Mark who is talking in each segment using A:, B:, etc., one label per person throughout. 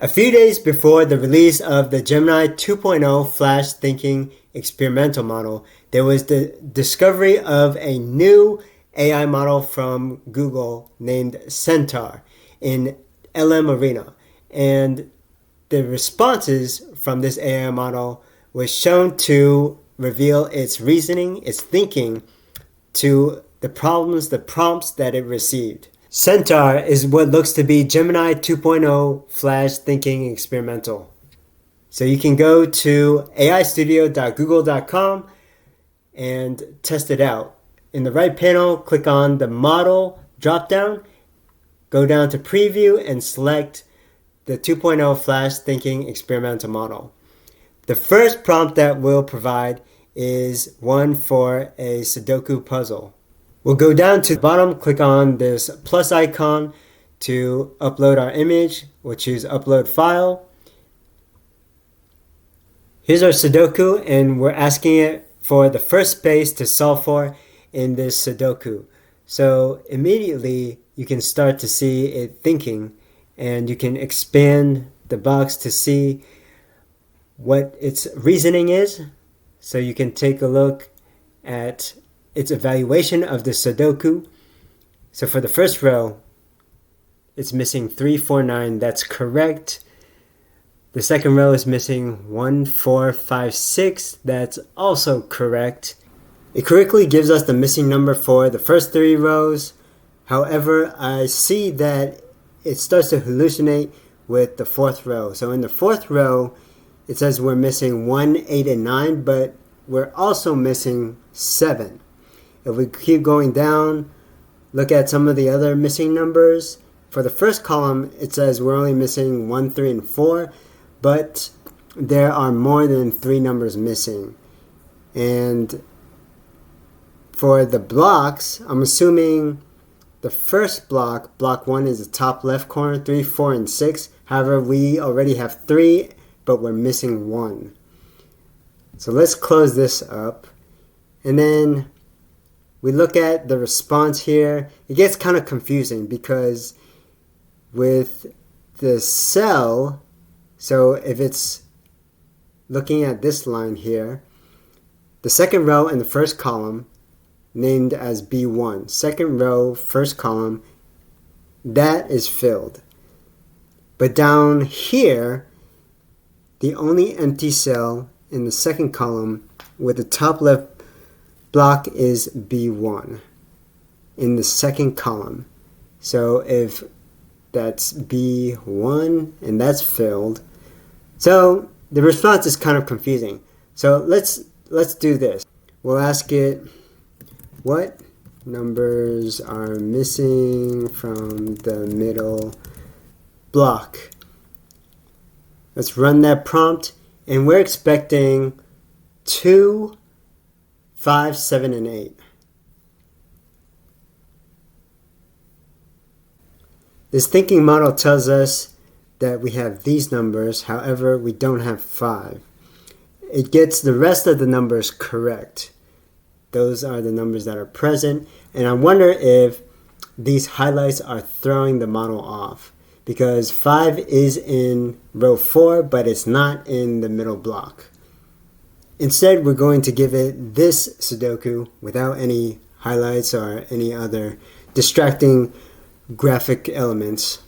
A: A few days before the release of the Gemini 2.0 Flash Thinking experimental model, there was the discovery of a new AI model from Google named Centaur in LM Arena. And the responses from this AI model was shown to reveal its reasoning, its thinking to the problems, the prompts that it received. Centaur is what looks to be Gemini 2.0 Flash Thinking Experimental. So you can go to aistudio.google.com and test it out. In the right panel, click on the model dropdown, go down to preview and select the 2.0 Flash Thinking Experimental model. The first prompt that we'll provide is one for a Sudoku puzzle. We'll go down to the bottom, click on this plus icon to upload our image. We'll choose upload file. Here's our Sudoku, and we're asking it for the first space to solve for in this Sudoku. So immediately you can start to see it thinking, and you can expand the box to see what its reasoning is. So you can take a look at its evaluation of the Sudoku. So for the first row, it's missing 349. That's correct. The second row is missing 1456. That's also correct. It correctly gives us the missing number for the first three rows. However, I see that it starts to hallucinate with the fourth row. So in the fourth row, it says we're missing 1, 8, and 9, but we're also missing 7. If we keep going down, look at some of the other missing numbers. For the first column, it says we're only missing 1, 3, and 4, but there are more than 3 numbers missing. And for the blocks, I'm assuming the first block, block 1, is the top left corner, 3, 4, and 6. However, we already have 3, but we're missing 1. So let's close this up. And then we look at the response here. It gets kind of confusing because with the cell, so if it's looking at this line here, the second row in the first column, named as B1, second row, first column, that is filled. But down here, the only empty cell in the second column with the top left block is B1 in the second column. So if that's B1 and that's filled, so the response is kind of confusing. So let's do this. We'll ask it, what numbers are missing from the middle block? Let's run that prompt, and we're expecting 2, 5, 7, and 8. This thinking model tells us that we have these numbers, however, we don't have 5. It gets the rest of the numbers correct. Those are the numbers that are present, and I wonder if these highlights are throwing the model off, because 5 is in row 4, but it's not in the middle block. Instead, we're going to give it this Sudoku without any highlights or any other distracting graphic elements.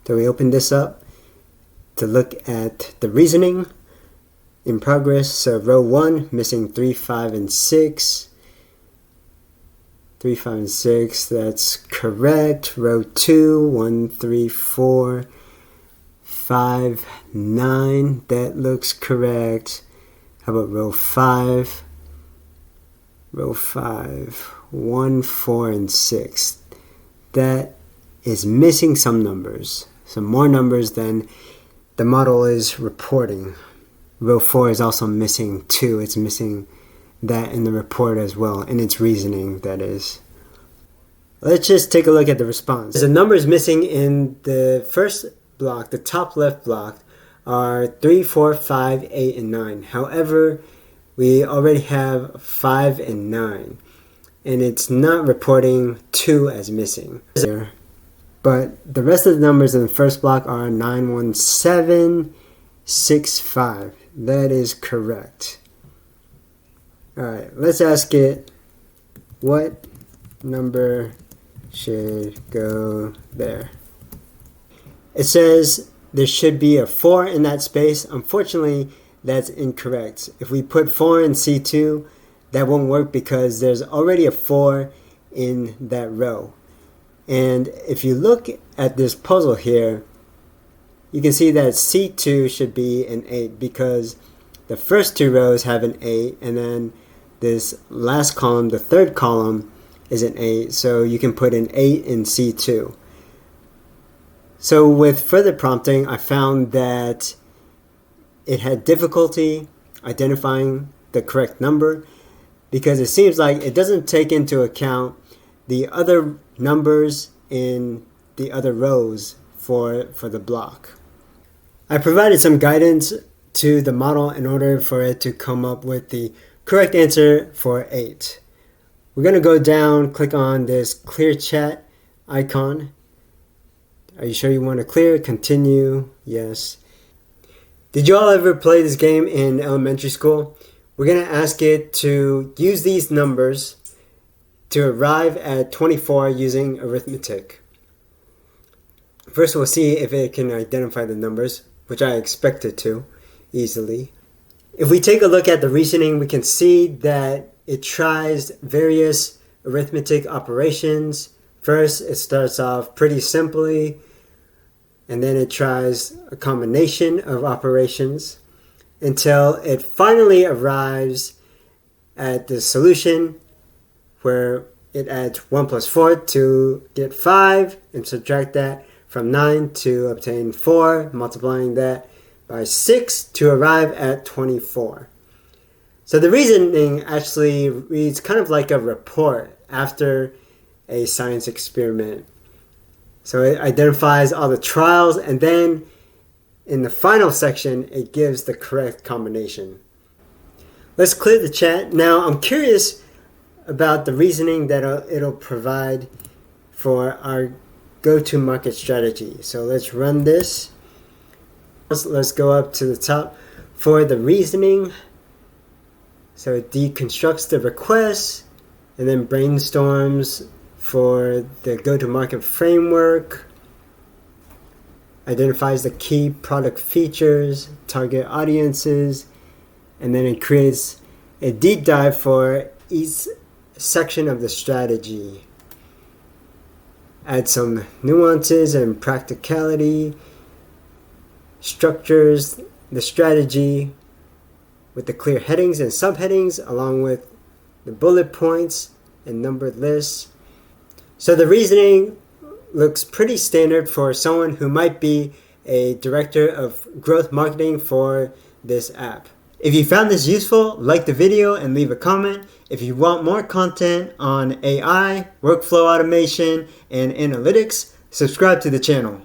A: So we open this up to look at the reasoning in progress. So row 1, missing 3, 5, and 6. 3, 5, and 6, that's correct. Row 2, 1, 3, 4, 5, 9, that looks correct. How about row 5? Row 5, 1, 4, and 6. That is missing some numbers, some more numbers than the model is reporting. Row 4 is also missing 2. It's missing that in the report as well, in its reasoning, that is. Let's just take a look at the response. The numbers missing in the first block, the top left block, are 3, 4, 5, 8, and 9. However, we already have 5 and 9, and it's not reporting 2 as missing. but the rest of the numbers in the first block are 91765. That is correct. Alright, let's ask it, what number should go there? It says there should be a 4 in that space. Unfortunately, that's incorrect. If we put 4 in C2, that won't work because there's already a 4 in that row. And if you look at this puzzle here, you can see that C2 should be an 8 because the first two rows have an 8, and then this last column, the third column, is an 8. So you can put an 8 in C2. So with further prompting, I found that it had difficulty identifying the correct number because it seems like it doesn't take into account the other numbers in the other rows for the block. I provided some guidance to the model in order for it to come up with the correct answer for 8. We're going to go down, click on this clear chat icon. Are you sure you want to clear? Continue. Yes. Did you all ever play this game in elementary school? We're going to ask it to use these numbers to arrive at 24 using arithmetic. First, we'll see if it can identify the numbers, which I expect it to easily. If we take a look at the reasoning, we can see that it tries various arithmetic operations. First, it starts off pretty simply, and then it tries a combination of operations until it finally arrives at the solution where it adds 1 plus 4 to get 5 and subtract that from 9 to obtain 4, multiplying that by 6 to arrive at 24. So the reasoning actually reads kind of like a report after a science experiment. So it identifies all the trials, and then in the final section, it gives the correct combination. Let's clear the chat. Now, I'm curious about the reasoning that it'll provide for our go-to-market strategy. So let's run this. Let's go up to the top for the reasoning. So it deconstructs the request and then brainstorms for the go-to-market framework, identifies the key product features, target audiences, and then it creates a deep dive for each section of the strategy. Add some nuances and practicality, structures the strategy with the clear headings and subheadings along with the bullet points and numbered lists. So the reasoning looks pretty standard for someone who might be a director of growth marketing for this app. If you found this useful, like the video and leave a comment. If you want more content on AI, workflow automation, and analytics, subscribe to the channel.